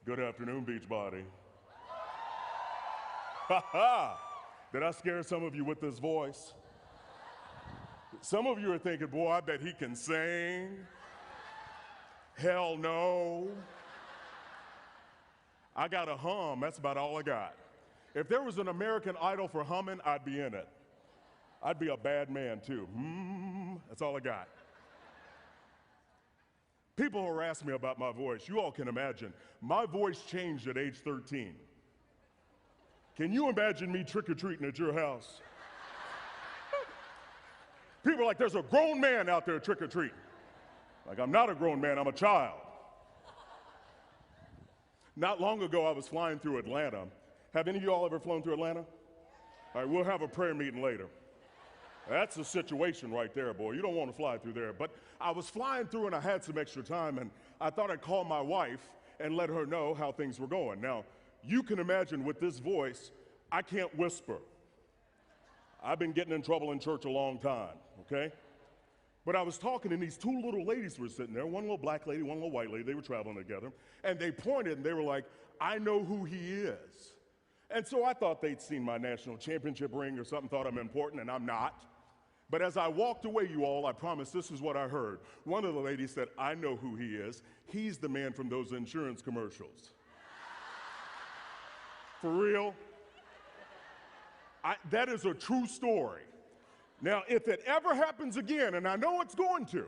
Good afternoon, Beachbody. Ha ha! Did I scare some of you with this voice? Some of you are thinking, boy, I bet he can sing. Hell no. I got a hum, that's about all I got. If there was an American Idol for humming, I'd be in it. I'd be a bad man too. That's all I got. People harass me about my voice. You all can imagine. My voice changed at age 13. Can you imagine me trick-or-treating at your house? People are like, there's a grown man out there trick-or-treating. Like, I'm not a grown man, I'm a child. Not long ago, I was flying through Atlanta. Have any of you all ever flown through Atlanta? All right, we'll have a prayer meeting later. That's a situation right there, boy. You don't want to fly through there. But I was flying through and I had some extra time, and I thought I'd call my wife and let her know how things were going. Now, you can imagine with this voice, I can't whisper. I've been getting in trouble in church a long time, okay? But I was talking, and these two little ladies were sitting there, one little black lady, one little white lady. They were traveling together, and they pointed, and they were like, I know who he is. And so I thought they'd seen my national championship ring or something, thought I'm important, and I'm not. But as I walked away, you all, I promise this is what I heard. One of the ladies said, I know who he is. He's the man from those insurance commercials. For real? That is a true story. Now, if it ever happens again, and I know it's going to,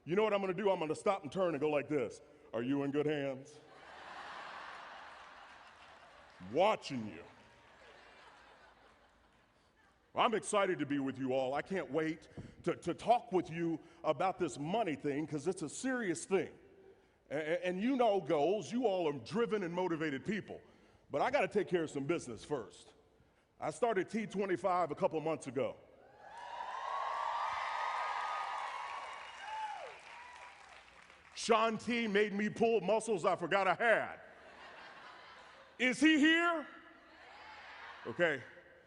you know what I'm going to do? I'm going to stop and turn and go like this. Are you in good hands? Watching you. I'm excited to be with you all. I can't wait to talk with you about this money thing because it's a serious thing. And you know goals. You all are driven and motivated people. But I got to take care of some business first. I started T25 a couple months ago. Sean T made me pull muscles I forgot I had. Is he here? Okay.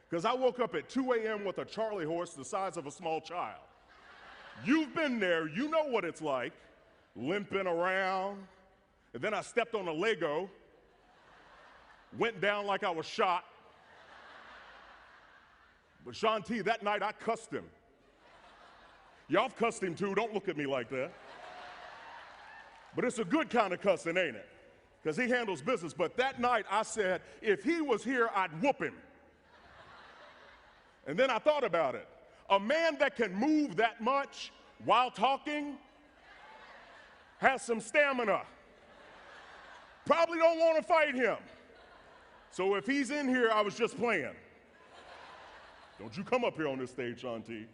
Because I woke up at 2 a.m. with a Charlie horse the size of a small child. You've been there, you know what it's like, limping around. And then I stepped on a Lego, went down like I was shot. But Sean T, that night I cussed him. Y'all have cussed him too, don't look at me like that. But it's a good kind of cussing, ain't it? Because he handles business. But that night I said, if he was here, I'd whoop him. And then I thought about it. A man that can move that much while talking has some stamina. Probably don't want to fight him. So if he's in here, I was just playing. Don't you come up here on this stage, Sean T.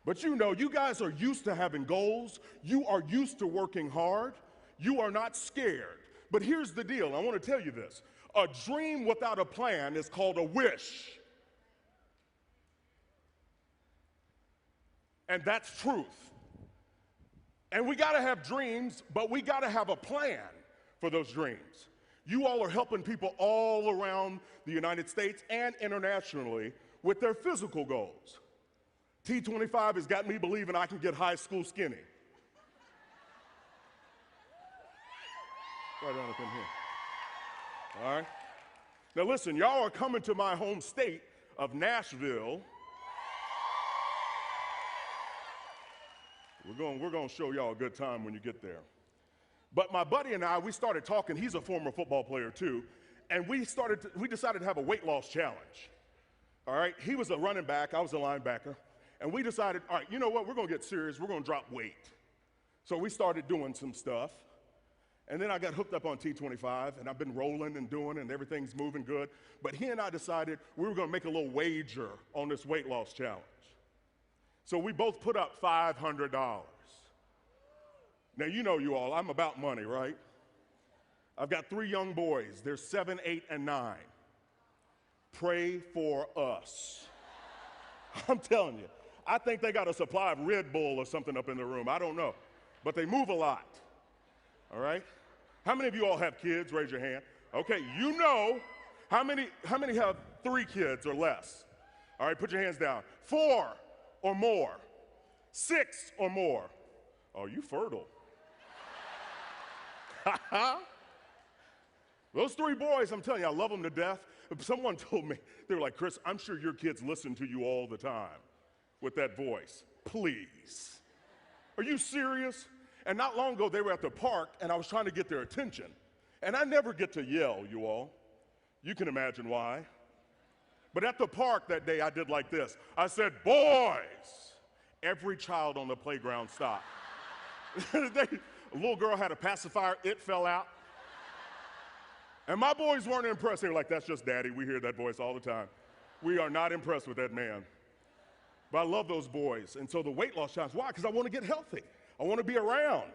But you know, you guys are used to having goals. You are used to working hard. You are not scared. But here's the deal. I want to tell you this. A dream without a plan is called a wish. And that's truth. And we got to have dreams, but we got to have a plan for those dreams. You all are helping people all around the United States and internationally with their physical goals. T25 has got me believing I can get high school skinny. Right on up in here. All right? Now listen, y'all are coming to my home state of Nashville. We're going to show y'all a good time when you get there. But my buddy and I, we started talking. He's a former football player too. And we decided to have a weight loss challenge. All right? He was a running back. I was a linebacker. And we decided, all right, you know what? We're going to get serious. We're going to drop weight. So we started doing some stuff. And then I got hooked up on T25, and I've been rolling and doing, and everything's moving good. But he and I decided we were going to make a little wager on this weight loss challenge. So we both put up $500. Now, you know you all, I'm about money, right? I've got 3 young boys. They're 7, 8, and 9. Pray for us. I'm telling you, I think they got a supply of Red Bull or something up in the room. I don't know. But they move a lot. All right? How many of you all have kids? Raise your hand. Okay, you know, how many have 3 kids or less? All right, put your hands down. 4 or more. 6 or more. Oh, you fertile. Those three boys, I'm telling you, I love them to death. Someone told me, they were like, Chris, I'm sure your kids listen to you all the time with that voice. Please. Are you serious? And not long ago, they were at the park, and I was trying to get their attention. And I never get to yell, you all. You can imagine why. But at the park that day, I did like this. I said, boys. Every child on the playground stopped. A little girl had a pacifier. It fell out. And my boys weren't impressed. They were like, that's just daddy. We hear that voice all the time. We are not impressed with that man. But I love those boys. And so the weight loss challenge, why? Because I want to get healthy. I want to be around.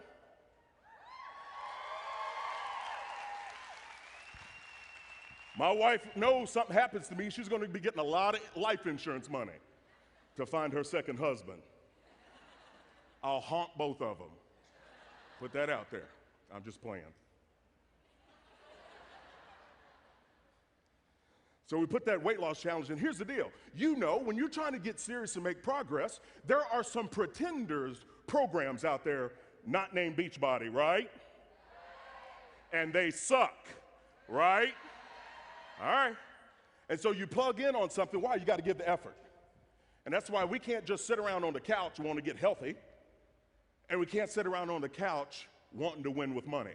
My wife knows something happens to me, she's going to be getting a lot of life insurance money to find her second husband. I'll haunt both of them. Put that out there. I'm just playing. So we put that weight loss challenge in. Here's the deal. You know, when you're trying to get serious and make progress, there are some pretenders programs out there not named Beachbody, right? And they suck, right? All right. And so you plug in on something. Why? You got to give the effort. And that's why we can't just sit around on the couch and want to get healthy. And we can't sit around on the couch wanting to win with money.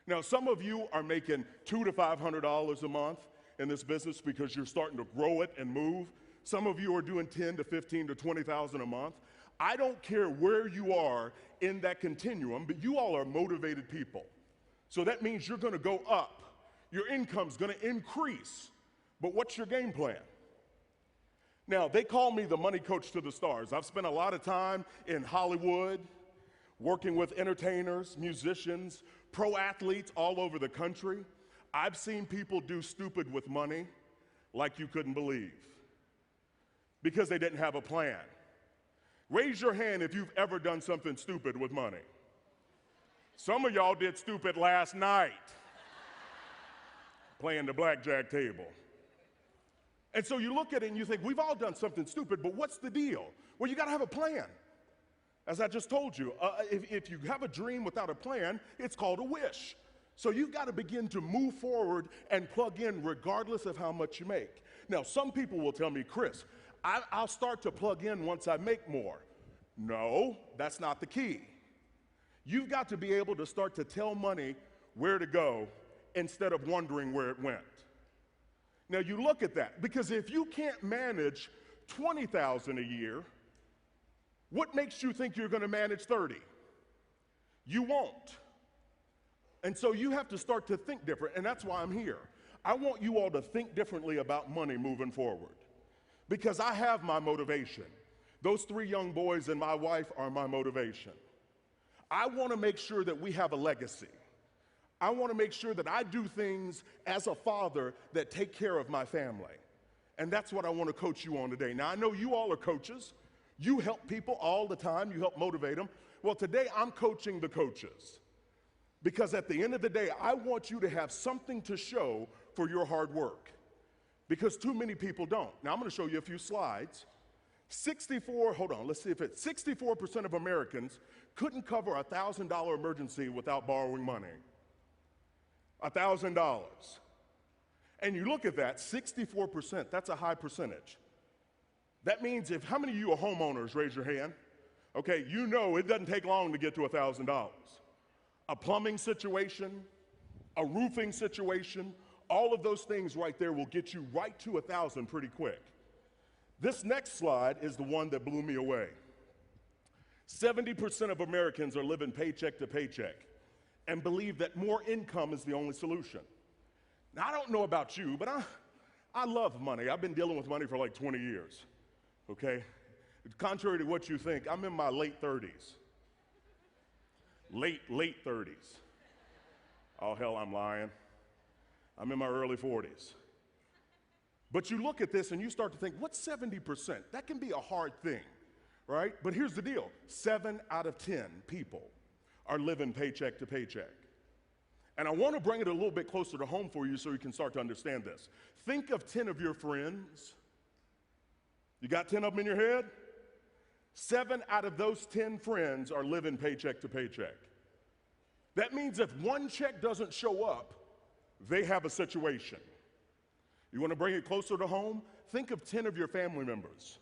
Now, some of you are making $200 to $500 a month in this business because you're starting to grow it and move. Some of you are doing $10,000 to $15,000 to $20,000 a month. I don't care where you are in that continuum, but you all are motivated people. So that means you're going to go up. Your income's going to increase. But what's your game plan? Now, they call me the money coach to the stars. I've spent a lot of time in Hollywood, working with entertainers, musicians, pro athletes all over the country. I've seen people do stupid with money like you couldn't believe because they didn't have a plan. Raise your hand if you've ever done something stupid with money. Some of y'all did stupid last night, playing the blackjack table. And so you look at it and you think, we've all done something stupid, but what's the deal? Well, you got to have a plan. As I just told you, if you have a dream without a plan, it's called a wish. So you've got to begin to move forward and plug in regardless of how much you make. Now, some people will tell me, Chris, I'll start to plug in once I make more. No, that's not the key. You've got to be able to start to tell money where to go instead of wondering where it went. Now, you look at that, because if you can't manage $20,000 a year, what makes you think you're going to manage 30? You won't. And so you have to start to think different, and that's why I'm here. I want you all to think differently about money moving forward, because I have my motivation. Those three young boys and my wife are my motivation. I want to make sure that we have a legacy. I want to make sure that I do things as a father that take care of my family. And that's what I want to coach you on today. Now, I know you all are coaches. You help people all the time. You help motivate them. Well, today I'm coaching the coaches. Because at the end of the day, I want you to have something to show for your hard work. Because too many people don't. Now, I'm going to show you a few slides. 64% of Americans couldn't cover a $1,000 emergency without borrowing money. $1,000. And you look at that, 64%, that's a high percentage. That means how many of you are homeowners, raise your hand. Okay, you know it doesn't take long to get to $1,000. A plumbing situation, a roofing situation, all of those things right there will get you right to 1,000 pretty quick. This next slide is the one that blew me away. 70% of Americans are living paycheck to paycheck and believe that more income is the only solution. Now, I don't know about you, but I love money. I've been dealing with money for like 20 years, okay? Contrary to what you think, I'm in my late 30s. Late 30s. Oh, hell, I'm lying. I'm in my early 40s. But you look at this and you start to think, what's 70%? That can be a hard thing, right? But here's the deal. 7 out of 10 people are living paycheck to paycheck. And I want to bring it a little bit closer to home for you so you can start to understand this. Think of 10 of your friends. You got 10 of them in your head? 7 out of those 10 friends are living paycheck to paycheck. That means if one check doesn't show up, They have a situation. You want to bring it closer to home? Think of 10 of your family members.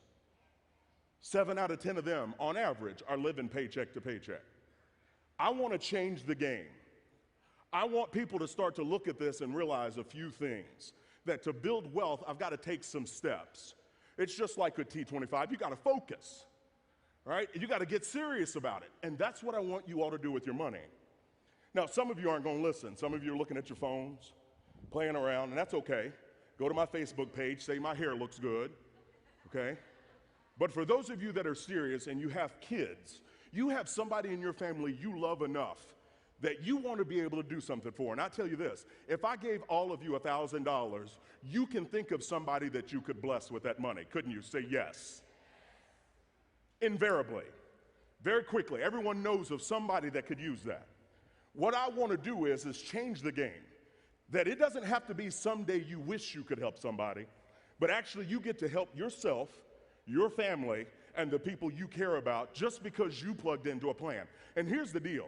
7 out of 10 of them, on average, are living paycheck to paycheck. I want to change the game. I want people to start to look at this and realize a few things. That to build wealth, I've got to take some steps. It's just like with T25, you got to focus, right? You got to get serious about it. And that's what I want you all to do with your money. Now, some of you aren't going to listen. Some of you are looking at your phones, playing around, and that's okay. Go to my Facebook page, say my hair looks good, okay? But for those of you that are serious and you have kids, you have somebody in your family you love enough that you want to be able to do something for. And I tell you this, if I gave all of you $1,000, you can think of somebody that you could bless with that money, couldn't you? Say yes. Invariably, very quickly, everyone knows of somebody that could use that. What I want to do is change the game. That it doesn't have to be someday you wish you could help somebody, but actually you get to help yourself, your family, and the people you care about just because you plugged into a plan. And here's the deal.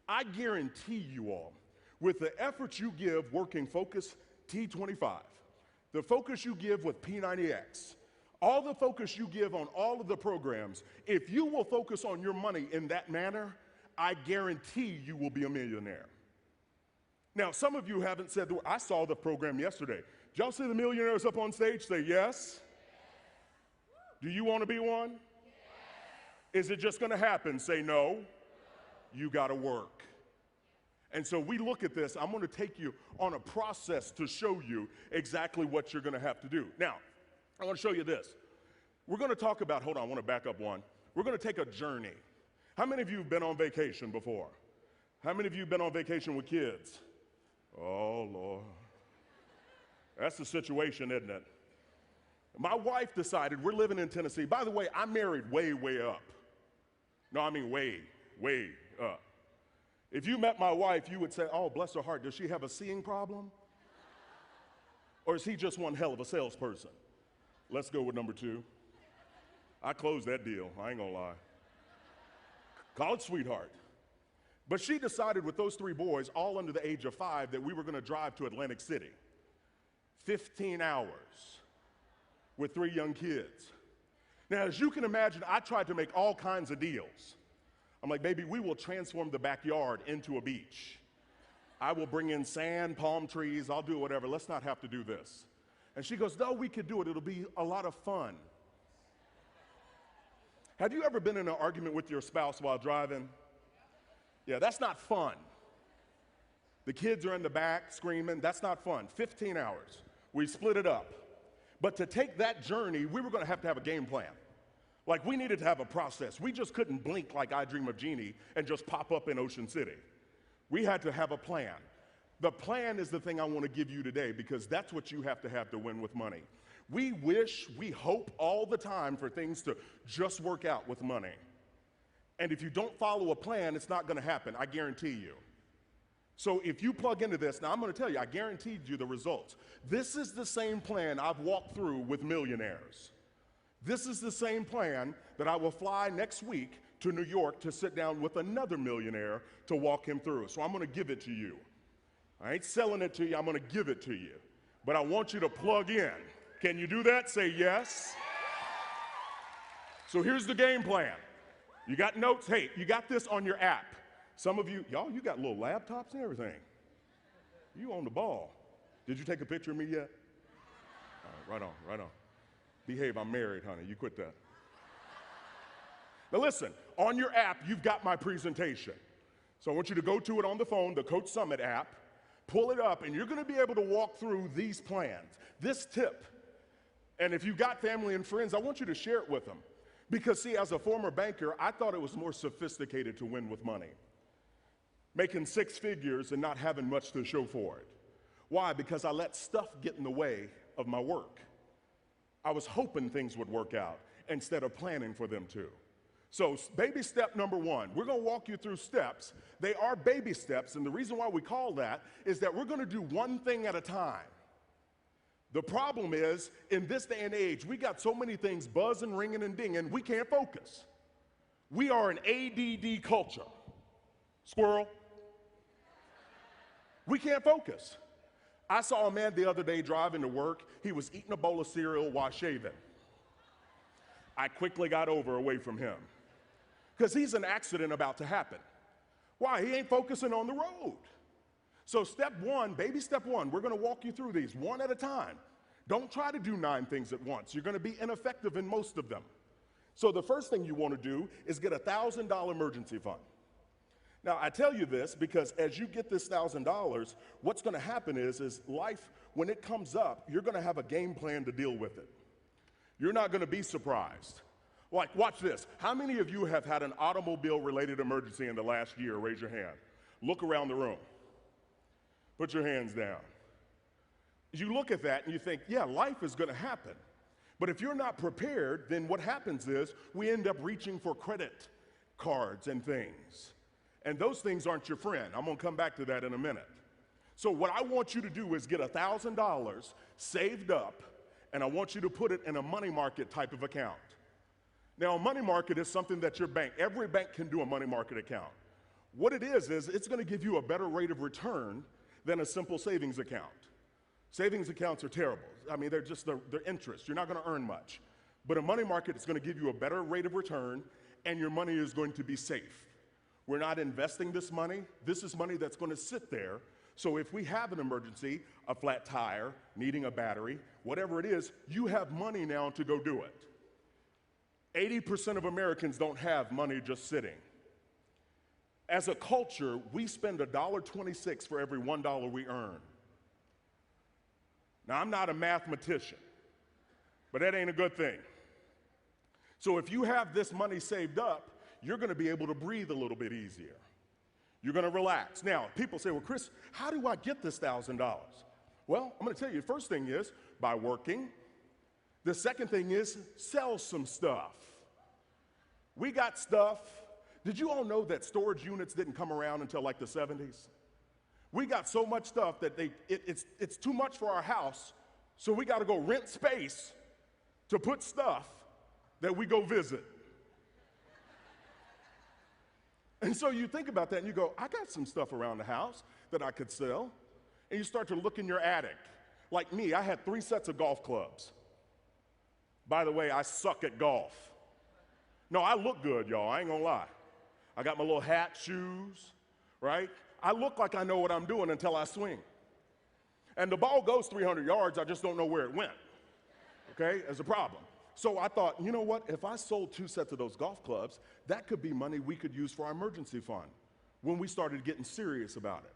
I guarantee you all, with the effort you give working Focus T25, the focus you give with P90X, all the focus you give on all of the programs, if you will focus on your money in that manner, I guarantee you will be a millionaire. Now, some of you haven't said, I saw the program yesterday. Did y'all see the millionaires up on stage? Say yes. Do you want to be one? Is it just going to happen? Say no. You got to work. And so we look at this. I'm going to take you on a process to show you exactly what you're going to have to do. Now, I want to show you this. We're going to talk about, hold on, I want to back up one. We're going to take a journey. How many of you have been on vacation before? How many of you have been on vacation with kids? Oh, Lord. That's the situation, isn't it? My wife decided, we're living in Tennessee. By the way, I'm married way, way up. No, I mean way, way up. If you met my wife, you would say, oh, bless her heart, does she have a seeing problem? Or is he just one hell of a salesperson? Let's go with number 2. I closed that deal, I ain't gonna lie. College sweetheart. But she decided with those 3 boys, all under the age of 5, that we were gonna drive to Atlantic City. 15 hours with 3 young kids. Now, as you can imagine, I tried to make all kinds of deals. I'm like, baby, we will transform the backyard into a beach. I will bring in sand, palm trees, I'll do whatever. Let's not have to do this. And she goes, no, we could do it. It'll be a lot of fun. Have you ever been in an argument with your spouse while driving? Yeah, that's not fun. The kids are in the back screaming. That's not fun. 15 hours. We split it up. But to take that journey, we were going to have a game plan. Like, we needed to have a process. We just couldn't blink like I Dream of Jeannie and just pop up in Ocean City. We had to have a plan. The plan is the thing I want to give you today, because that's what you have to win with money. We wish, we hope all the time for things to just work out with money. And if you don't follow a plan, it's not going to happen, I guarantee you. So if you plug into this, now I'm going to tell you, I guaranteed you the results. This is the same plan I've walked through with millionaires. This is the same plan that I will fly next week to New York to sit down with another millionaire to walk him through. So I'm going to give it to you. I ain't selling it to you, I'm going to give it to you. But I want you to plug in. Can you do that? Say yes. So here's the game plan. You got notes? Hey, you got this on your app. Some of you, y'all, you got little laptops and everything. You on the ball. Did you take a picture of me yet? All right, right on. Behave, I'm married, honey. You quit that. Now listen, on your app, you've got my presentation. So I want you to go to it on the phone, the Coach Summit app, pull it up, and you're going to be able to walk through these plans, this tip. And if you've got family and friends, I want you to share it with them. Because see, as a former banker, I thought it was more sophisticated to win with money. Making 6 figures and not having much to show for it. Why? Because I let stuff get in the way of my work. I was hoping things would work out instead of planning for them to. So baby step number 1, we're going to walk you through steps. They are baby steps, and the reason why we call that is that we're going to do one thing at a time. The problem is, in this day and age, we got so many things buzzing, ringing, and dinging, we can't focus. We are an ADD culture. Squirrel. We can't focus. I saw a man the other day driving to work. He was eating a bowl of cereal while shaving. I quickly got away from him because he's an accident about to happen. Why? He ain't focusing on the road. So step one, baby step one, we're gonna walk you through these one at a time. Don't try to do 9 things at once. You're gonna be ineffective in most of them. So the first thing you wanna do is get a $1,000 emergency fund. Now, I tell you this because as you get this $1,000, what's gonna happen is life, when it comes up, you're gonna have a game plan to deal with it. You're not gonna be surprised. Like, watch this. How many of you have had an automobile-related emergency in the last year? Raise your hand. Look around the room. Put your hands down. You look at that and you think, yeah, life is gonna happen. But if you're not prepared, then what happens is we end up reaching for credit cards and things. And those things aren't your friend. I'm gonna come back to that in a minute. So what I want you to do is get $1,000 saved up, and I want you to put it in a money market type of account. Now, a money market is something that your bank, every bank can do a money market account. What it is it's gonna give you a better rate of return than a simple savings account. Savings accounts are terrible. I mean, they're interest. You're not gonna earn much. But a money market is gonna give you a better rate of return, and your money is going to be safe. We're not investing this money. This is money that's gonna sit there. So if we have an emergency, a flat tire, needing a battery, whatever it is, you have money now to go do it. 80% of Americans don't have money just sitting. As a culture, we spend $1.26 for every $1 we earn. Now, I'm not a mathematician, but that ain't a good thing. So if you have this money saved up, you're gonna be able to breathe a little bit easier. You're gonna relax. Now, people say, well, Chris, how do I get this $1,000? Well, I'm gonna tell you, the first thing is by working. The second thing is sell some stuff. We got stuff. Did you all know that storage units didn't come around until like the 70s? We got so much stuff that it's too much for our house, so we gotta go rent space to put stuff that we go visit. And so you think about that and you go, I got some stuff around the house that I could sell. And you start to look in your attic. Like me, I had 3 sets of golf clubs. By the way, I suck at golf. No, I look good, y'all, I ain't gonna lie. I got my little hat, shoes, right? I look like I know what I'm doing until I swing. And the ball goes 300 yards, I just don't know where it went, okay? As a problem. So I thought, you know what, if I sold 2 sets of those golf clubs, that could be money we could use for our emergency fund when we started getting serious about it.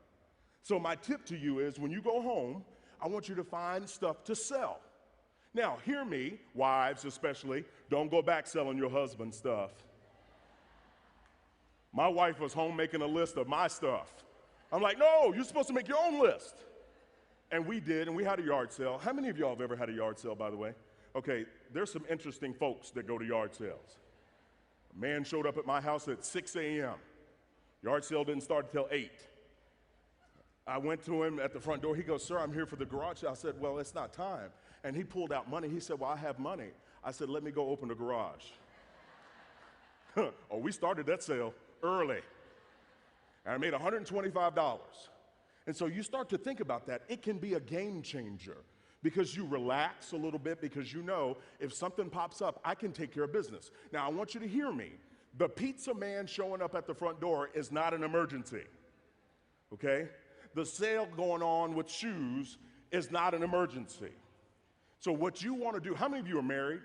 So my tip to you is when you go home, I want you to find stuff to sell. Now, hear me, wives especially, don't go back selling your husband's stuff. My wife was home making a list of my stuff. I'm like, no, you're supposed to make your own list. And we did, and we had a yard sale. How many of y'all have ever had a yard sale, by the way? Okay, there's some interesting folks that go to yard sales. A man showed up at my house at 6 a.m. Yard sale didn't start until 8. I went to him at the front door. He goes, sir, I'm here for the garage sale. I said, well, it's not time. And he pulled out money. He said, well, I have money. I said, let me go open the garage. Oh, we started that sale early. And I made $125. And so you start to think about that. It can be a game changer because you relax a little bit because you know if something pops up, I can take care of business. Now, I want you to hear me. The pizza man showing up at the front door is not an emergency, okay? The sale going on with shoes is not an emergency. So what you want to do, how many of you are married?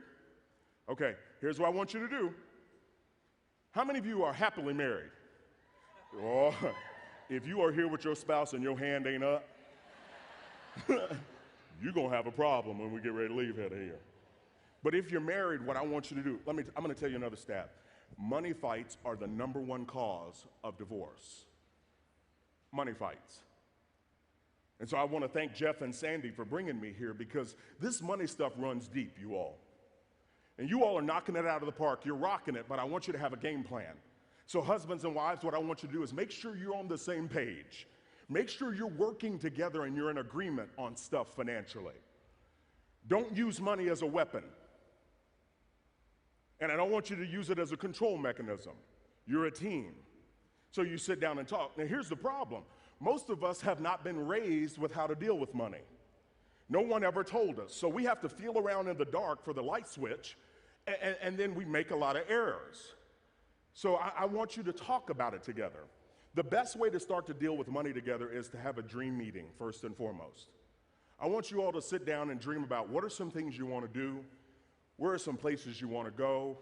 Okay, here's what I want you to do. How many of you are happily married? Oh, if you are here with your spouse and your hand ain't up, you're gonna have a problem when we get ready to leave out of here. But if you're married, what I want you to do, I'm gonna tell you another stat. Money fights are the #1 cause of divorce. Money fights. And so I want to thank Jeff and Sandy for bringing me here because this money stuff runs deep, you all. And you all are knocking it out of the park. You're rocking it, but I want you to have a game plan. So husbands and wives, what I want you to do is make sure you're on the same page. Make sure you're working together and you're in agreement on stuff financially. Don't use money as a weapon. And I don't want you to use it as a control mechanism. You're a team. So you sit down and talk. Now here's the problem. Most of us have not been raised with how to deal with money. No one ever told us. So we have to feel around in the dark for the light switch, and then we make a lot of errors. So I want you to talk about it together. The best way to start to deal with money together is to have a dream meeting, first and foremost. I want you all to sit down and dream about what are some things you want to do, where are some places you want to go,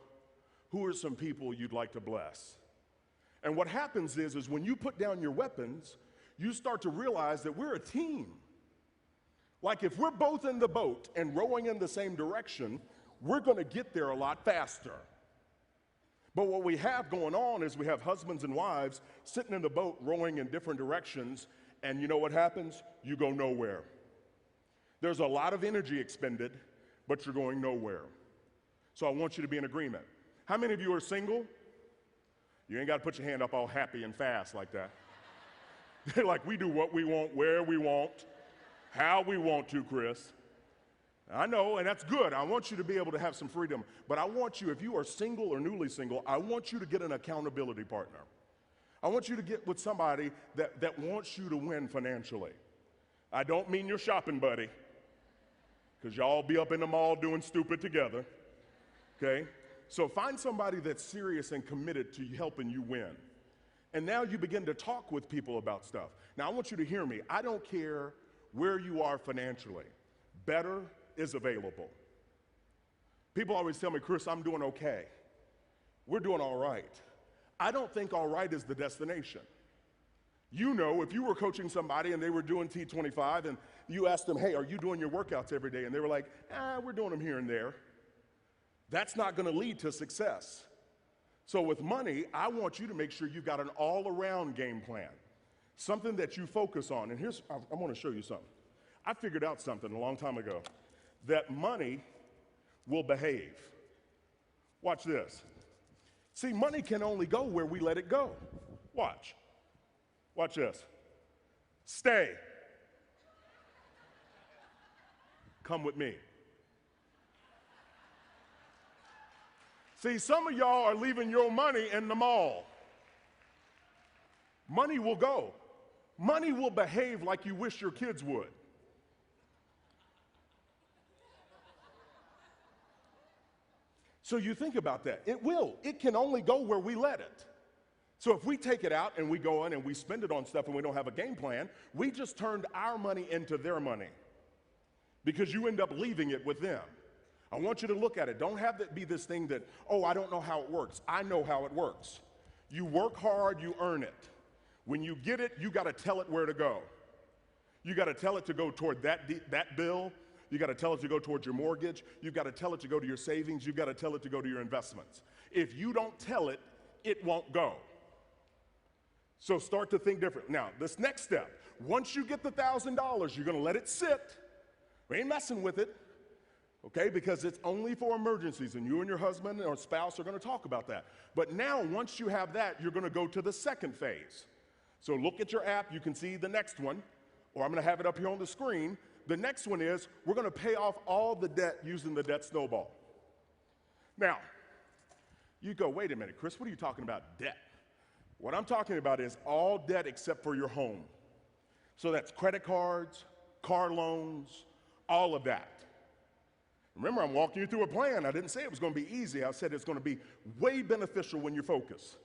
who are some people you'd like to bless. And what happens is when you put down your weapons, you start to realize that we're a team. Like if we're both in the boat and rowing in the same direction, we're going to get there a lot faster. But what we have going on is we have husbands and wives sitting in the boat rowing in different directions, and you know what happens? You go nowhere. There's a lot of energy expended, but you're going nowhere. So I want you to be in agreement. How many of you are single? You ain't got to put your hand up all happy and fast like that. Like we do what we want, where we want, how we want to, Chris. I know, and that's good. I want you to be able to have some freedom. But I want you, if you are single or newly single, I want you to get an accountability partner. I want you to get with somebody that wants you to win financially. I don't mean your shopping buddy, because y'all be up in the mall doing stupid together, okay? So find somebody that's serious and committed to helping you win. And now you begin to talk with people about stuff. Now I want you to hear me. I don't care where you are financially. Better is available. People always tell me, Chris, I'm doing okay. We're doing all right. I don't think all right is the destination. You know, if you were coaching somebody and they were doing T25 and you asked them, hey, are you doing your workouts every day? And they were like, we're doing them here and there. That's not going to lead to success. So with money, I want you to make sure you've got an all-around game plan, something that you focus on. And here's, I want to show you something. I figured out something a long time ago, that money will behave. Watch this. See, money can only go where we let it go. Watch. Watch this. Stay. Come with me. See, some of y'all are leaving your money in the mall. Money will go. Money will behave like you wish your kids would. So you think about that. It will. It can only go where we let it. So if we take it out and we go in and we spend it on stuff and we don't have a game plan, we just turned our money into their money because you end up leaving it with them. I want you to look at it. Don't have it be this thing that, oh, I don't know how it works. I know how it works. You work hard, you earn it. When you get it, you got to tell it where to go. You got to tell it to go toward that bill. You got to tell it to go towards your mortgage. You've got to tell it to go to your savings. You've got to tell it to go to your investments. If you don't tell it, it won't go. So start to think different. Now, this next step, once you get the $1,000, you're going to let it sit. We ain't messing with it, okay? Because it's only for emergencies, and you and your husband or spouse are going to talk about that. But now, once you have that, you're going to go to the second phase. So look at your app. You can see the next one, or I'm going to have it up here on the screen. The next one is we're going to pay off all the debt using the debt snowball. Now, you go, wait a minute, Chris, what are you talking about, debt? What I'm talking about is all debt except for your home. So that's credit cards, car loans, all of that. Remember, I'm walking you through a plan. I didn't say it was going to be easy. I said it's going to be way beneficial when you focus.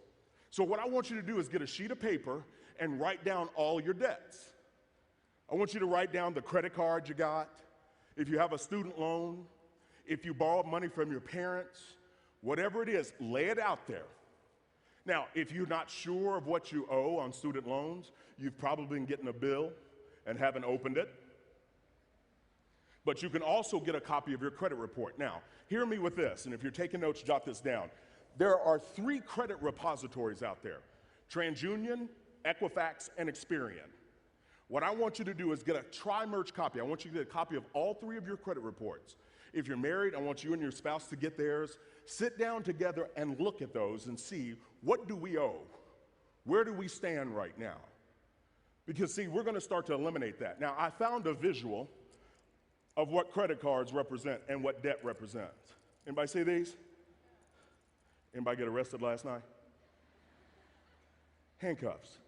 So what I want you to do is get a sheet of paper and write down all your debts. I want you to write down the credit card you got, if you have a student loan, if you borrowed money from your parents, whatever it is, lay it out there. Now, if you're not sure of what you owe on student loans, you've probably been getting a bill and haven't opened it. But you can also get a copy of your credit report. Now, hear me with this, and if you're taking notes, jot this down. There are 3 credit repositories out there: TransUnion, Equifax, and Experian. What I want you to do is get a tri-merge copy. I want you to get a copy of all 3 of your credit reports. If you're married, I want you and your spouse to get theirs. Sit down together and look at those and see, what do we owe? Where do we stand right now? Because see, we're going to start to eliminate that. Now, I found a visual of what credit cards represent and what debt represents. Anybody see these? Anybody get arrested last night? Handcuffs.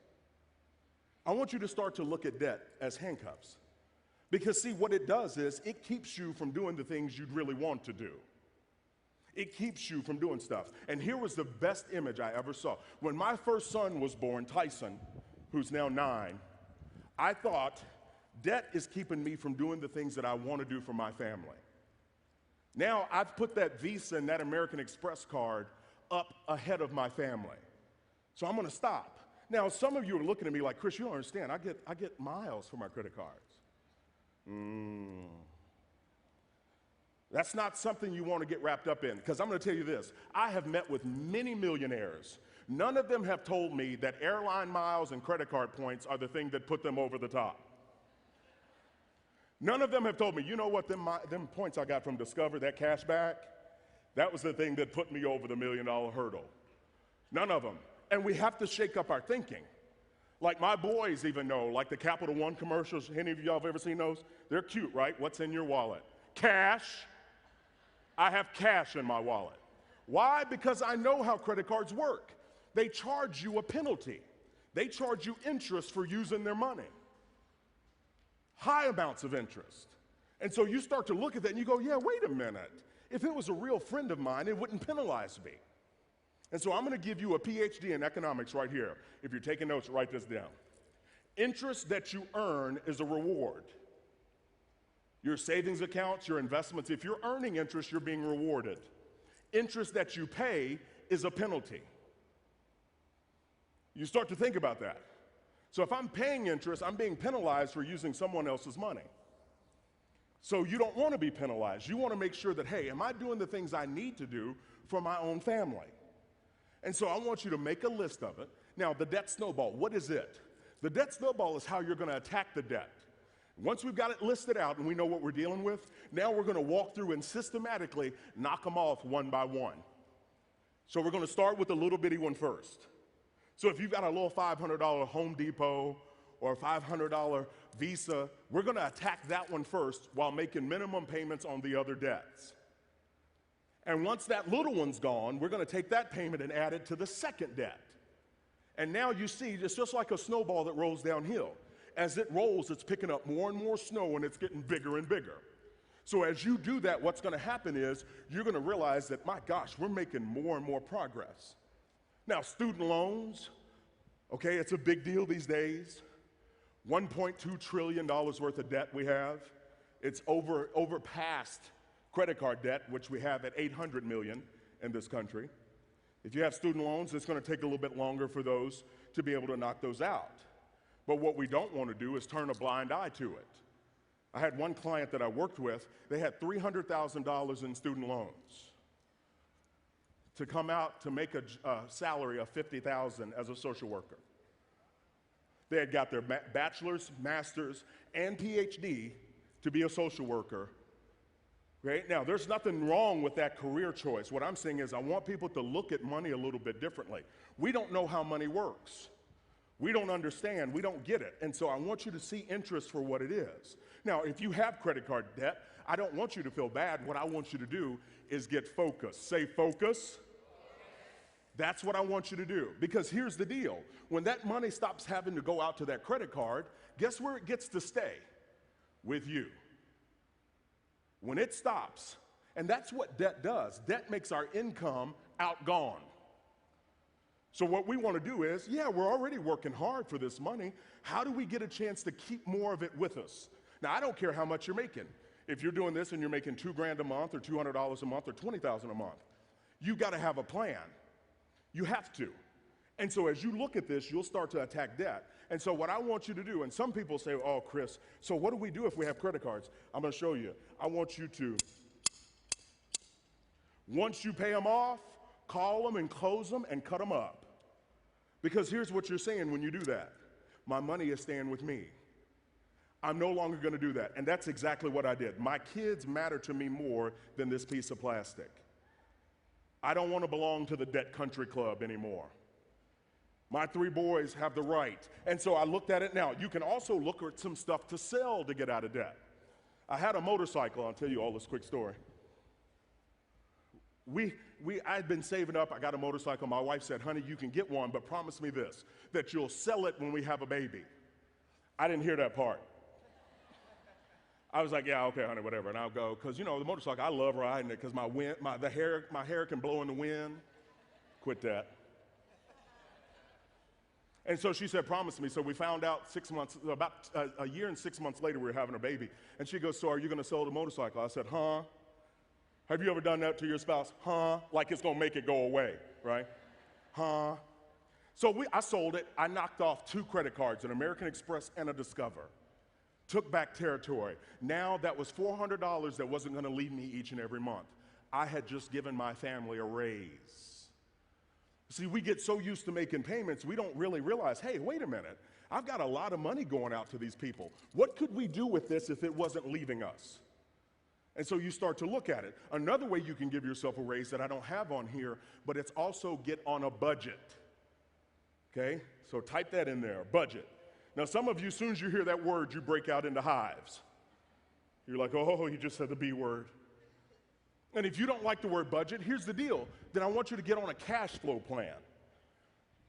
I want you to start to look at debt as handcuffs. Because see, what it does is it keeps you from doing the things you'd really want to do. It keeps you from doing stuff. And here was the best image I ever saw. When my first son was born, Tyson, who's now 9, I thought, debt is keeping me from doing the things that I want to do for my family. Now I've put that Visa and that American Express card up ahead of my family. So I'm going to stop. Now some of you are looking at me like, Chris, you don't understand. I get miles for my credit cards. That's not something you want to get wrapped up in, because I'm going to tell you this. I have met with many millionaires. None of them have told me that airline miles and credit card points are the thing that put them over the top. None of them have told me, you know what, them points I got from Discover, that cash back, that was the thing that put me over the $1 million hurdle. None of them. And we have to shake up our thinking. Like my boys even know, like the Capital One commercials, any of y'all have ever seen those? They're cute, right? What's in your wallet? Cash. I have cash in my wallet. Why? Because I know how credit cards work. They charge you a penalty. They charge you interest for using their money. High amounts of interest. And so you start to look at that and you go, yeah, wait a minute. If it was a real friend of mine, it wouldn't penalize me. And so I'm going to give you a PhD in economics right here. If you're taking notes, write this down. Interest that you earn is a reward. Your savings accounts, your investments, if you're earning interest, you're being rewarded. Interest that you pay is a penalty. You start to think about that. So if I'm paying interest, I'm being penalized for using someone else's money. So you don't want to be penalized. You want to make sure that, hey, am I doing the things I need to do for my own family? And so I want you to make a list of it. Now, the debt snowball, what is it? The debt snowball is how you're going to attack the debt. Once we've got it listed out and we know what we're dealing with, now we're going to walk through and systematically knock them off one by one. So we're going to start with the little bitty one first. So if you've got a little $500 Home Depot or a $500 Visa, we're going to attack that one first while making minimum payments on the other debts. And once that little one's gone, we're going to take that payment and add it to the second debt. And now you see, it's just like a snowball that rolls downhill. As it rolls, it's picking up more and more snow and it's getting bigger and bigger. So as you do that, what's going to happen is you're going to realize that, my gosh, we're making more and more progress. Now, student loans, okay, it's a big deal these days. $1.2 trillion worth of debt we have. It's overpassed credit card debt, which we have at $800 million in this country. If you have student loans, it's going to take a little bit longer for those to be able to knock those out. But what we don't want to do is turn a blind eye to it. I had one client that I worked with, they had $300,000 in student loans to come out to make a salary of $50,000 as a social worker. They had got their bachelor's, master's, and PhD to be a social worker. Right? Now, there's nothing wrong with that career choice. What I'm saying is I want people to look at money a little bit differently. We don't know how money works. We don't understand. We don't get it. And so I want you to see interest for what it is. Now, if you have credit card debt, I don't want you to feel bad. What I want you to do is get focused. Say focus. That's what I want you to do. Because here's the deal. When that money stops having to go out to that credit card, guess where it gets to stay? With you. When it stops, and that's what debt does. Debt makes our income outgone. So what we want to do is, yeah, we're already working hard for this money. How do we get a chance to keep more of it with us? Now, I don't care how much you're making. If you're doing this and you're making $2,000 a month or $200 a month or $20,000 a month, you've got to have a plan. You have to. And so as you look at this, you'll start to attack debt. And so what I want you to do, and some people say, oh, Chris, so what do we do if we have credit cards? I'm going to show you. I want you to, once you pay them off, call them and close them and cut them up. Because here's what you're saying when you do that. My money is staying with me. I'm no longer going to do that. And that's exactly what I did. My kids matter to me more than this piece of plastic. I don't want to belong to the debt country club anymore. My 3 boys have the right. And so I looked at it now. You can also look at some stuff to sell to get out of debt. I had a motorcycle. I'll tell you all this quick story. I'd been saving up. I got a motorcycle. My wife said, honey, you can get one, but promise me this, that you'll sell it when we have a baby. I didn't hear that part. I was like, yeah, okay, honey, whatever, and I'll go. Because, you know, the motorcycle, I love riding it because my hair can blow in the wind. Quit that. And so she said, promise me. So we found out about a year and 6 months later, we were having a baby. And she goes, so are you going to sell the motorcycle? I said, huh? Have you ever done that to your spouse? Huh? Like it's going to make it go away, right? Huh? So I sold it. I knocked off 2 credit cards, an American Express and a Discover. Took back territory. Now that was $400 that wasn't going to leave me each and every month. I had just given my family a raise. See, we get so used to making payments, we don't really realize, hey, wait a minute. I've got a lot of money going out to these people. What could we do with this if it wasn't leaving us? And so you start to look at it. Another way you can give yourself a raise that I don't have on here, but it's also get on a budget. Okay? So type that in there, budget. Now, some of you, as soon as you hear that word, you break out into hives. You're like, oh, you just said the B word. And if you don't like the word budget, here's the deal. Then I want you to get on a cash flow plan.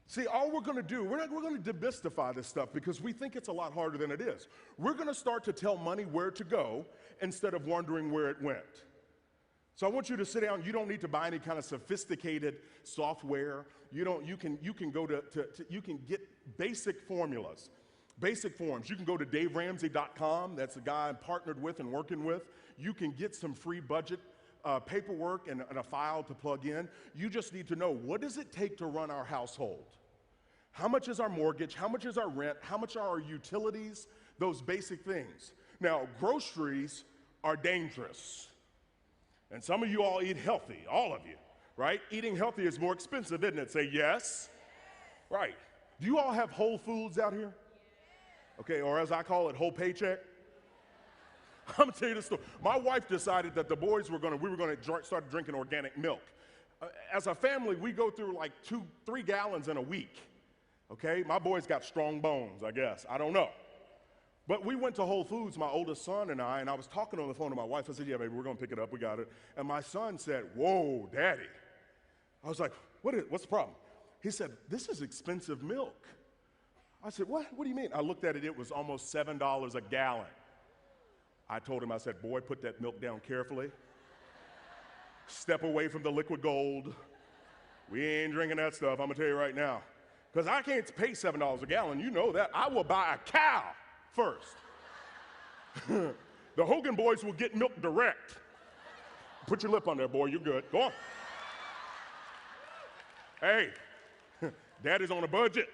See, all we're going to do, we're going to demystify this stuff because we think it's a lot harder than it is. We're going to start to tell money where to go instead of wondering where it went. So I want you to sit down. You don't need to buy any kind of sophisticated software. You can get basic formulas, basic forms. You can go to DaveRamsey.com. That's the guy I'm partnered with and working with. You can get some free budget paperwork and a file to plug in. You just need to know, what does it take to run our household? How much is our mortgage? How much is our rent? How much are our utilities? Those basic things. Now, groceries are dangerous. And some of you all eat healthy, all of you, right? Eating healthy is more expensive, isn't it? Say yes. Right. Do you all have Whole Foods out here? Okay, or as I call it, whole paycheck? I'm gonna tell you this story. My wife decided that we were gonna start drinking organic milk. As a family, we go through like 2-3 gallons in a week. Okay, my boys got strong bones, I guess. I don't know. But we went to Whole Foods, my oldest son and I was talking on the phone to my wife. I said, yeah, baby, we're gonna pick it up, we got it. And my son said, whoa, Daddy. I was like, what's the problem? He said, this is expensive milk. I said, what do you mean? I looked at it, it was almost $7 a gallon. I told him, I said, boy, put that milk down carefully. Step away from the liquid gold. We ain't drinking that stuff, I'm gonna tell you right now. Because I can't pay $7 a gallon, you know that. I will buy a cow first. The Hogan boys will get milk direct. Put your lip on there, boy, you're good. Go on. Hey, Daddy's on a budget.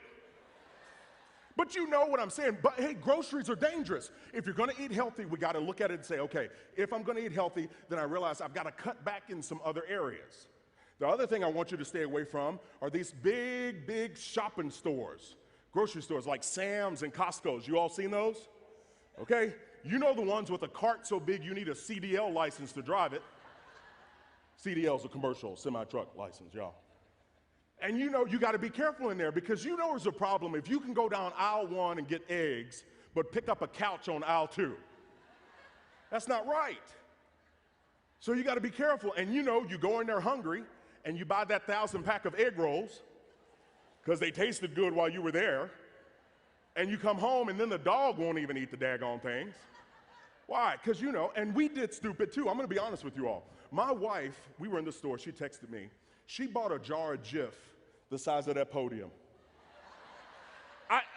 But you know what I'm saying. But hey, groceries are dangerous. If you're gonna eat healthy, we gotta look at it and say, okay, if I'm gonna eat healthy, then I realize I've gotta cut back in some other areas. The other thing I want you to stay away from are these big shopping stores, grocery stores like Sam's and Costco's. You all seen those? Okay? You know the ones with a cart so big you need a CDL license to drive it. CDL's a commercial semi-truck license, y'all. And you know you got to be careful in there because you know there's a problem if you can go down aisle 1 and get eggs, but pick up a couch on aisle 2. That's not right. So you got to be careful. And you know you go in there hungry and you buy that 1,000-pack of egg rolls because they tasted good while you were there. And you come home and then the dog won't even eat the daggone things. Why? Because you know, and we did stupid too. I'm going to be honest with you all. My wife, we were in the store, she texted me. She bought a jar of Jif the size of that podium.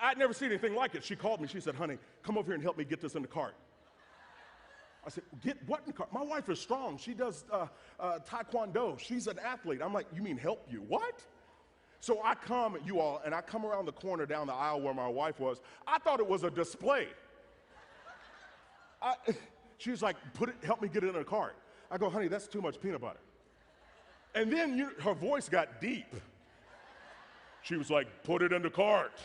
I'd never seen anything like it. She called me, she said, honey, come over here and help me get this in the cart. I said, get what in the cart? My wife is strong. She does taekwondo. She's an athlete. I'm like, you mean help you? What? So I come, you all, and I come around the corner down the aisle where my wife was. I thought it was a display. She was like, help me get it in the cart. I go, honey, that's too much peanut butter. And then her voice got deep. She was like, put it in the cart.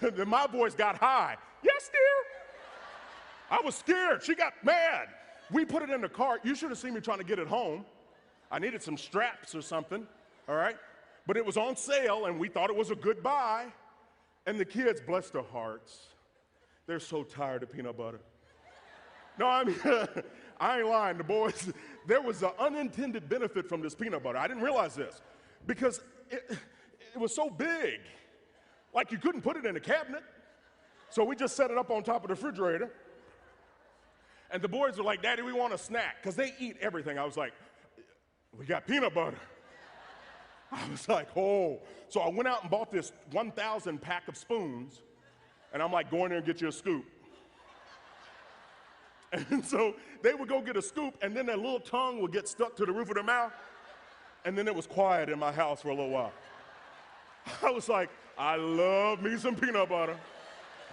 Then my voice got high. Yes, dear. I was scared. She got mad. We put it in the cart. You should have seen me trying to get it home. I needed some straps or something, all right? But it was on sale, and we thought it was a good buy. And the kids, bless their hearts, they're so tired of peanut butter. No, I mean, I ain't lying. The boys, there was an unintended benefit from this peanut butter. I didn't realize this because it was so big. Like you couldn't put it in a cabinet. So we just set it up on top of the refrigerator. And the boys were like, Daddy, we want a snack, because they eat everything. I was like, we got peanut butter. I was like, oh. So I went out and bought this 1,000 pack of spoons, and I'm like, go in there and get you a scoop. And so they would go get a scoop, and then their little tongue would get stuck to the roof of their mouth, and then it was quiet in my house for a little while. I was like, I love me some peanut butter.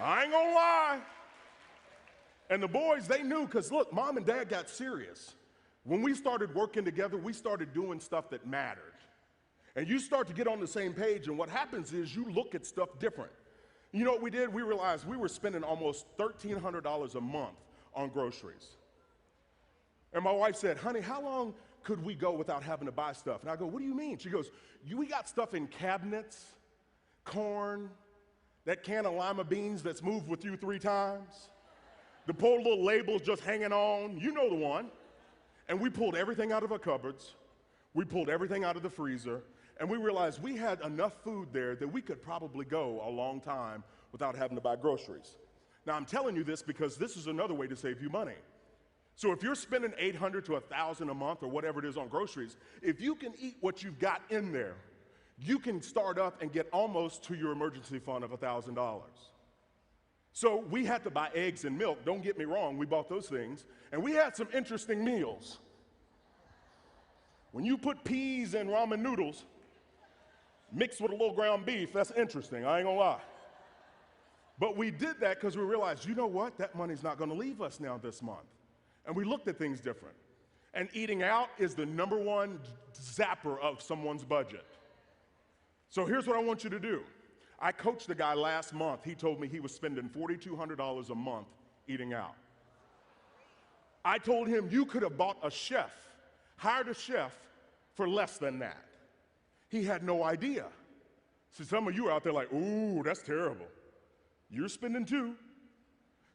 I ain't gonna lie. And the boys, they knew, because look, Mom and Dad got serious. When we started working together, we started doing stuff that mattered. And you start to get on the same page, and what happens is you look at stuff different. You know what we did? We realized we were spending almost $1,300 a month on groceries. And my wife said, honey, how long could we go without having to buy stuff? And I go, what do you mean? She goes, we got stuff in cabinets, corn, that can of lima beans that's moved with you 3 times, the poor little labels just hanging on, you know the one. And we pulled everything out of our cupboards, we pulled everything out of the freezer, and we realized we had enough food there that we could probably go a long time without having to buy groceries. Now, I'm telling you this because this is another way to save you money. So if you're spending $800 to $1,000 a month or whatever it is on groceries, if you can eat what you've got in there, you can start up and get almost to your emergency fund of $1,000. So we had to buy eggs and milk. Don't get me wrong, we bought those things. And we had some interesting meals. When you put peas in ramen noodles mixed with a little ground beef, that's interesting, I ain't gonna lie. But we did that because we realized, you know what? That money's not gonna leave us now this month. And we looked at things different. And eating out is the #1 zapper of someone's budget. So here's what I want you to do. I coached a guy last month. He told me he was spending $4,200 a month eating out. I told him you could have bought a chef, hired a chef for less than that. He had no idea. So some of you are out there like, ooh, that's terrible. You're spending too.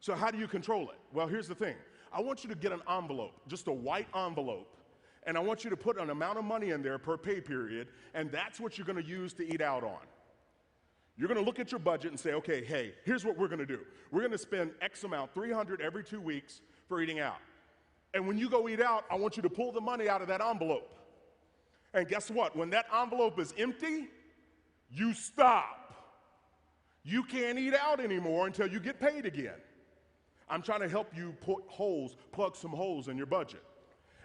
So how do you control it? Well, here's the thing. I want you to get an envelope, just a white envelope, and I want you to put an amount of money in there per pay period, and that's what you're gonna use to eat out on. You're gonna look at your budget and say, okay, hey, here's what we're gonna do. We're gonna spend X amount, 300 every 2 weeks for eating out. And when you go eat out, I want you to pull the money out of that envelope. And guess what? When that envelope is empty, you stop. You can't eat out anymore until you get paid again. I'm trying to help you plug some holes in your budget.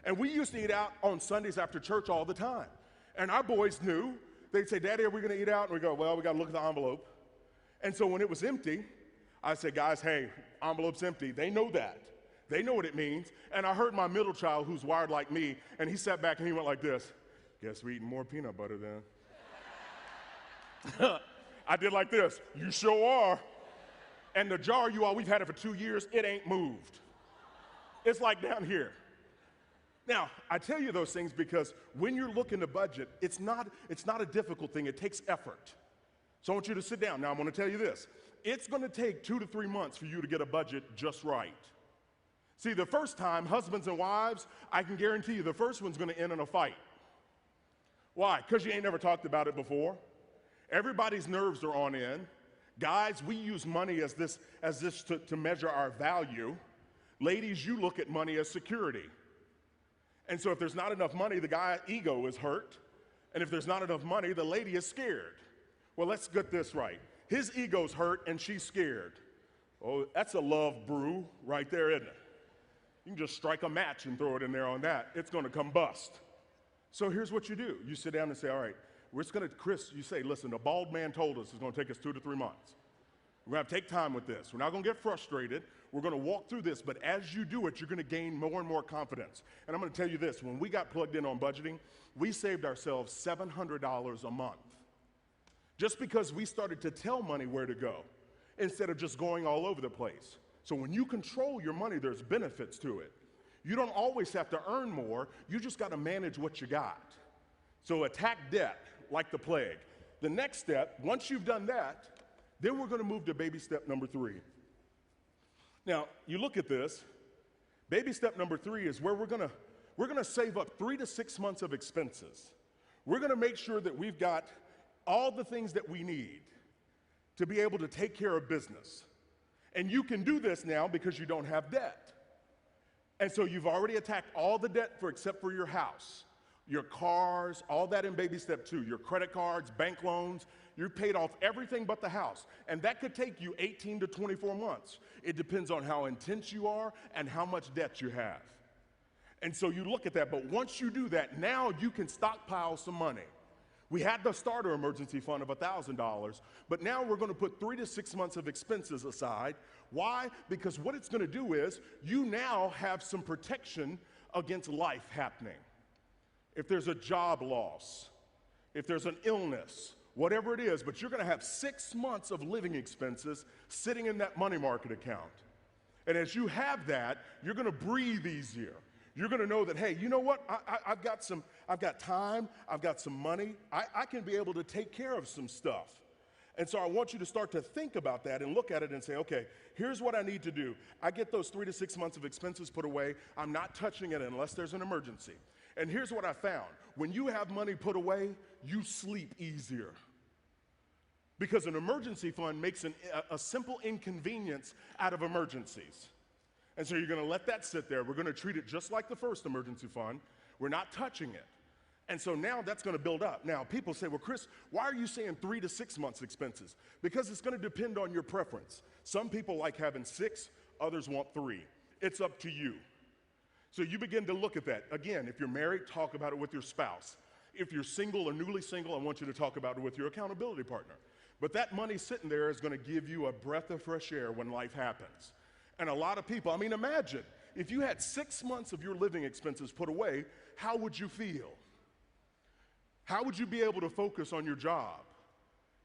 And we used to eat out on Sundays after church all the time. And our boys knew. They'd say, Daddy, are we gonna eat out? And we go, well, we gotta look at the envelope. And so when it was empty, I said, guys, hey, envelope's empty. They know that. They know what it means. And I heard my middle child, who's wired like me, and he sat back and he went like this. Guess we're eating more peanut butter then. I did like this. You sure are. And the jar, you all, we've had it for 2 years. It ain't moved. It's like down here. Now, I tell you those things because when you're looking to budget, it's not a difficult thing. It takes effort. So I want you to sit down. Now, I'm going to tell you this. It's going to take 2 to 3 months for you to get a budget just right. See, the first time, husbands and wives, I can guarantee you the first one's going to end in a fight. Why? Because you ain't never talked about it before. Everybody's nerves are on end. Guys, we use money as this to measure our value. Ladies, you look at money as security. And so if there's not enough money, the guy's ego is hurt. And if there's not enough money, the lady is scared. Well, let's get this right. His ego's hurt and she's scared. Oh, that's a love brew right there, isn't it? You can just strike a match and throw it in there on that. It's gonna combust. So here's what you do. You sit down and say, all right, we're just gonna, Chris, you say, listen, the bald man told us it's gonna take us 2 to 3 months. We're gonna have to take time with this. We're not gonna get frustrated. We're gonna walk through this, but as you do it, you're gonna gain more and more confidence. And I'm gonna tell you this, when we got plugged in on budgeting, we saved ourselves $700 a month. Just because we started to tell money where to go, instead of just going all over the place. So when you control your money, there's benefits to it. You don't always have to earn more, you just gotta manage what you got. So attack debt like the plague. The next step, once you've done that, then we're gonna move to baby step number 3. Now, you look at this, baby step number 3 is where we're gonna save up 3 to 6 months of expenses. We're gonna make sure that we've got all the things that we need to be able to take care of business. And you can do this now because you don't have debt. And so you've already attacked all the debt except for your house, your cars, all that in baby step 2, your credit cards, bank loans. You've paid off everything but the house. And that could take you 18 to 24 months. It depends on how intense you are and how much debt you have. And so you look at that, but once you do that, now you can stockpile some money. We had the starter emergency fund of $1,000, but now we're going to put 3 to 6 months of expenses aside. Why? Because what it's going to do is you now have some protection against life happening. If there's a job loss, if there's an illness, whatever it is, but you're going to have 6 months of living expenses sitting in that money market account. And as you have that, you're going to breathe easier. You're going to know that, hey, you know what? I've got time, I've got some money. I can be able to take care of some stuff. And so I want you to start to think about that and look at it and say, okay, here's what I need to do. I get those 3 to 6 months of expenses put away. I'm not touching it unless there's an emergency. And here's what I found. When you have money put away, you sleep easier. Because an emergency fund makes a simple inconvenience out of emergencies. And so you're going to let that sit there. We're going to treat it just like the first emergency fund. We're not touching it. And so now that's going to build up. Now, people say, well, Chris, why are you saying 3 to 6 months expenses? Because it's going to depend on your preference. Some people like having 6, others want 3. It's up to you. So you begin to look at that. Again, if you're married, talk about it with your spouse. If you're single or newly single, I want you to talk about it with your accountability partner. But that money sitting there is going to give you a breath of fresh air when life happens. And a lot of people, I mean, imagine, if you had 6 months of your living expenses put away, how would you feel? How would you be able to focus on your job?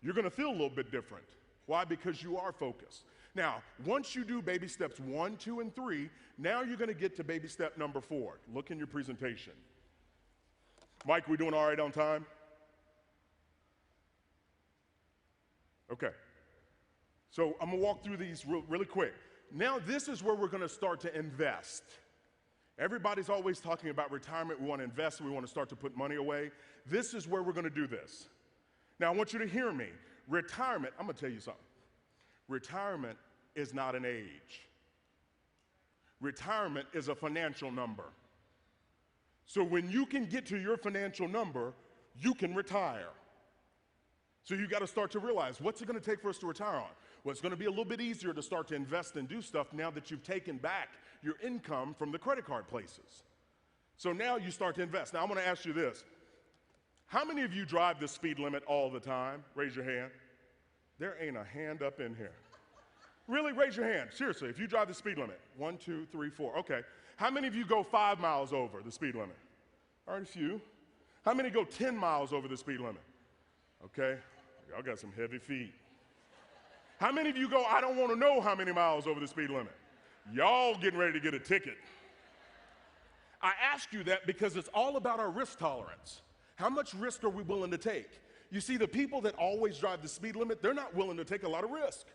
You're going to feel a little bit different. Why? Because you are focused. Now, once you do baby steps 1, 2, and 3, now you're going to get to baby step number 4. Look in your presentation. Mike, we doing all right on time? Okay. So I'm going to walk through these really quick. Now this is where we're going to start to invest. Everybody's always talking about retirement. We want to invest. We want to start to put money away. This is where we're going to do this. Now I want you to hear me. Retirement, I'm going to tell you something. Retirement is not an age. Retirement is a financial number. So when you can get to your financial number, you can retire. So you got to start to realize, what's it going to take for us to retire on? Well, it's going to be a little bit easier to start to invest and do stuff now that you've taken back your income from the credit card places. So now you start to invest. Now I'm going to ask you this. How many of you drive the speed limit all the time? Raise your hand. There ain't a hand up in here. Really, raise your hand. Seriously, if you drive the speed limit. 1, 2, 3, 4. Okay. How many of you go 5 miles over the speed limit? All right, a few. How many go 10 miles over the speed limit? Okay. Y'all got some heavy feet. How many of you go, I don't want to know how many miles over the speed limit? Y'all getting ready to get a ticket. I ask you that because it's all about our risk tolerance. How much risk are we willing to take? You see, the people that always drive the speed limit, they're not willing to take a lot of risk.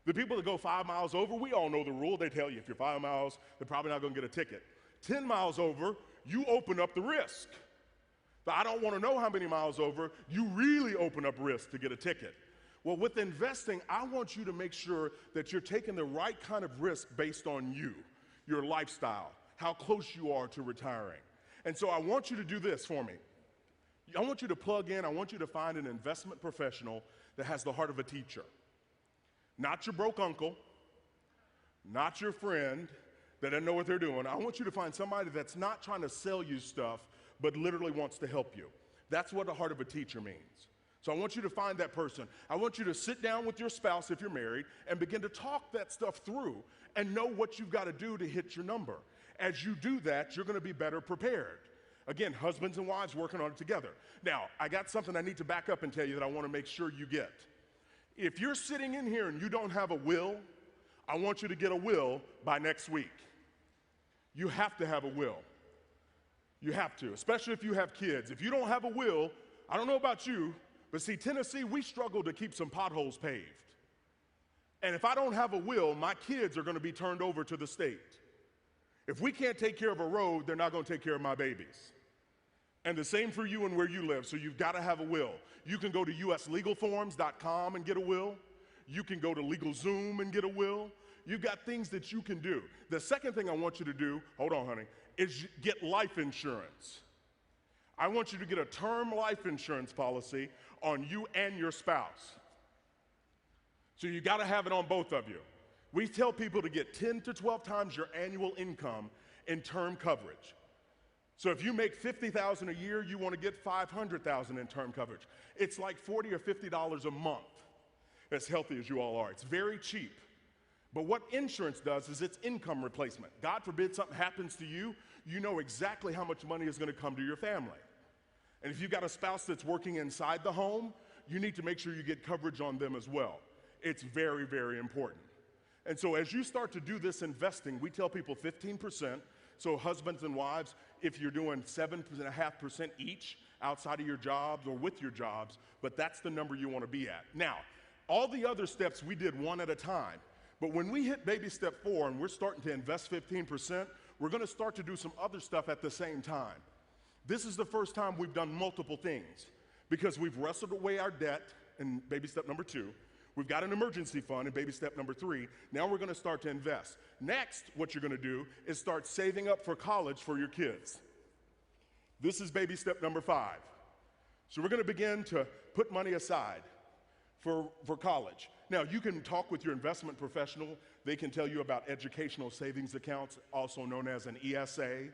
The people that go 5 miles over, we all know the rule. They tell you if you're 5 miles, they're probably not going to get a ticket. 10 miles over, you open up the risk. But I don't want to know how many miles over, you really open up risk to get a ticket. Well, with investing, I want you to make sure that you're taking the right kind of risk based on you, your lifestyle, how close you are to retiring. And so I want you to do this for me. I want you to plug in, I want you to find an investment professional that has the heart of a teacher. Not your broke uncle, not your friend that doesn't know what they're doing. I want you to find somebody that's not trying to sell you stuff, but literally wants to help you. That's what the heart of a teacher means. So I want you to find that person. I want you to sit down with your spouse if you're married and begin to talk that stuff through and know what you've got to do to hit your number. As you do that, you're going to be better prepared. Again, husbands and wives working on it together. Now, I got something I need to back up and tell you that I want to make sure you get. If you're sitting in here and you don't have a will, I want you to get a will by next week. You have to have a will. You have to, especially if you have kids. If you don't have a will, I don't know about you, but see, Tennessee, we struggle to keep some potholes paved. And if I don't have a will, my kids are going to be turned over to the state. If we can't take care of a road, they're not going to take care of my babies. And the same for you and where you live, so you've got to have a will. You can go to uslegalforms.com and get a will. You can go to LegalZoom and get a will. You've got things that you can do. The second thing I want you to do, hold on, honey, is get life insurance. I want you to get a term life insurance policy on you and your spouse. So you got to have it on both of you. We tell people to get 10 to 12 times your annual income in term coverage. So if you make $50,000 a year, you want to get $500,000 in term coverage. It's like $40 or $50 a month, as healthy as you all are. It's very cheap. But what insurance does is it's income replacement. God forbid something happens to you, you know exactly how much money is going to come to your family. And if you've got a spouse that's working inside the home, you need to make sure you get coverage on them as well. It's very, very important. And so as you start to do this investing, we tell people 15%. So husbands and wives, if you're doing 7.5% each outside of your jobs or with your jobs, but that's the number you want to be at. Now, all the other steps we did one at a time. But when we hit baby step 4 and we're starting to invest 15%, we're going to start to do some other stuff at the same time. This is the first time we've done multiple things because we've wrestled away our debt in baby step number 2. We've got an emergency fund in baby step number 3. Now we're going to start to invest. Next, what you're going to do is start saving up for college for your kids. This is baby step number 5. So we're going to begin to put money aside for college. Now, you can talk with your investment professional. They can tell you about educational savings accounts, also known as an ESA.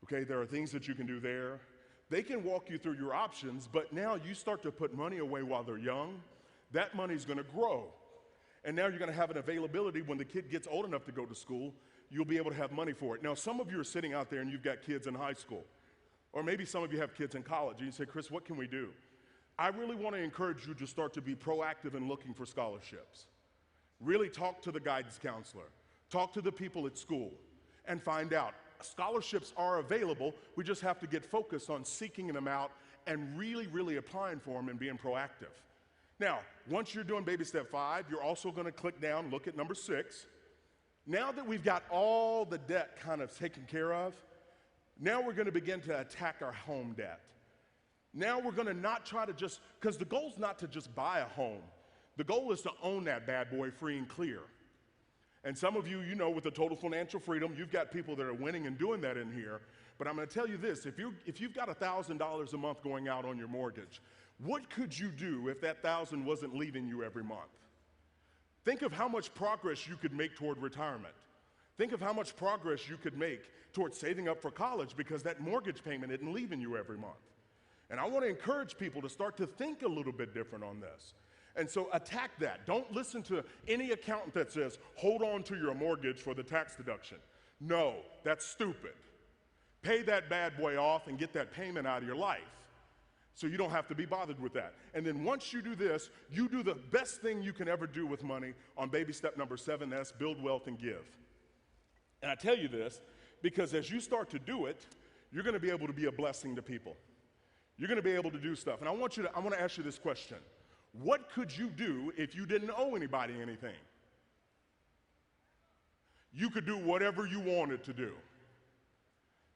Okay, there are things that you can do there. They can walk you through your options, but now you start to put money away while they're young. That money's going to grow. And now you're going to have an availability when the kid gets old enough to go to school, you'll be able to have money for it. Now, some of you are sitting out there and you've got kids in high school, or maybe some of you have kids in college, and you say, Chris, what can we do? I really want to encourage you to start to be proactive in looking for scholarships. Really talk to the guidance counselor. Talk to the people at school and find out. Scholarships are available. We just have to get focused on seeking them out and really, really applying for them and being proactive. Now, once you're doing baby step 5, you're also going to click down, look at number 6. Now that we've got all the debt kind of taken care of, now we're going to begin to attack our home debt. Now we're going to not try to just, because the goal is not to just buy a home. The goal is to own that bad boy free and clear. And some of you, you know, with the total financial freedom, you've got people that are winning and doing that in here. But I'm going to tell you this, if you've got $1,000 a month going out on your mortgage, what could you do if that $1,000 wasn't leaving you every month? Think of how much progress you could make toward retirement. Think of how much progress you could make toward saving up for college because that mortgage payment isn't leaving you every month. And I want to encourage people to start to think a little bit different on this. And so attack that. Don't listen to any accountant that says, hold on to your mortgage for the tax deduction. No, that's stupid. Pay that bad boy off and get that payment out of your life so you don't have to be bothered with that. And then once you do this, you do the best thing you can ever do with money on baby step number 7, that's build wealth and give. And I tell you this because as you start to do it, you're going to be able to be a blessing to people. You're going to be able to do stuff. And I want to ask you this question. What could you do if you didn't owe anybody anything? You could do whatever you wanted to do.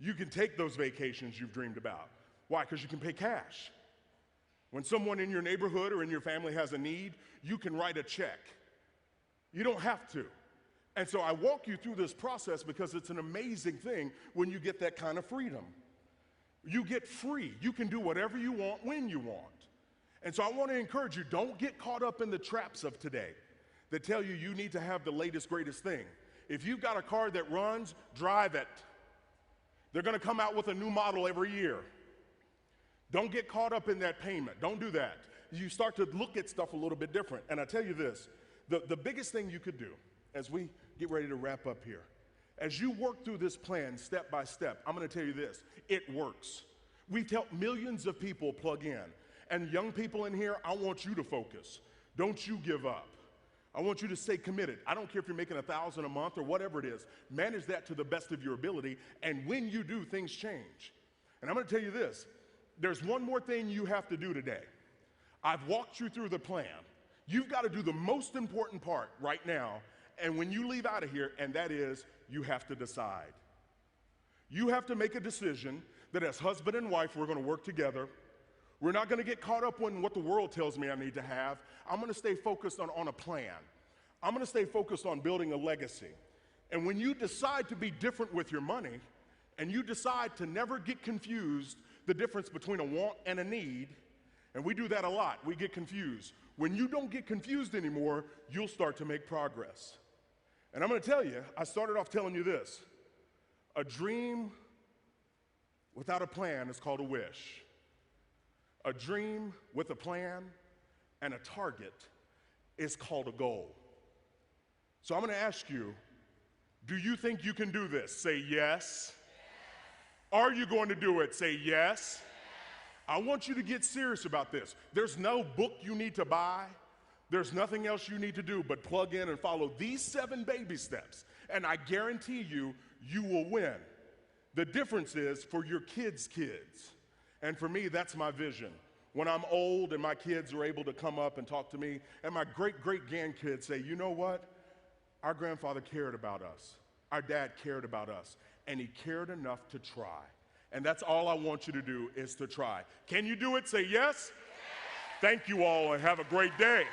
You can take those vacations you've dreamed about. Why? Because you can pay cash. When someone in your neighborhood or in your family has a need, you can write a check. You don't have to. And so I walk you through this process because it's an amazing thing when you get that kind of freedom. You get free. You can do whatever you want when you want. And so I want to encourage you, don't get caught up in the traps of today that tell you you need to have the latest, greatest thing. If you've got a car that runs, drive it. They're going to come out with a new model every year. Don't get caught up in that payment. Don't do that. You start to look at stuff a little bit different. And I tell you this, the biggest thing you could do as we get ready to wrap up here, as you work through this plan step by step, I'm going to tell you this, it works. We've helped millions of people plug in. And young people in here, I want you to focus. Don't you give up. I want you to stay committed. I don't care if you're making $1,000 a month or whatever it is. Manage that to the best of your ability. And when you do, things change. And I'm going to tell you this. There's one more thing you have to do today. I've walked you through the plan. You've got to do the most important part right now. And when you leave out of here, and that is, you have to decide. You have to make a decision that as husband and wife, we're going to work together. We're not going to get caught up in what the world tells me I need to have. I'm going to stay focused on a plan. I'm going to stay focused on building a legacy. And when you decide to be different with your money, and you decide to never get confused the difference between a want and a need, and we do that a lot, we get confused. When you don't get confused anymore, you'll start to make progress. And I'm going to tell you, I started off telling you this. A dream without a plan is called a wish. A dream with a plan and a target is called a goal. So I'm going to ask you, do you think you can do this? Say yes. Are you going to do it? Say yes. I want you to get serious about this. There's no book you need to buy. There's nothing else you need to do but plug in and follow these 7 baby steps, and I guarantee you, you will win. The difference is for your kids' kids. And for me, that's my vision. When I'm old and my kids are able to come up and talk to me, and my great-great-grandkids say, you know what? Our grandfather cared about us. Our dad cared about us. And he cared enough to try. And that's all I want you to do is to try. Can you do it? Say yes. Thank you all and have a great day.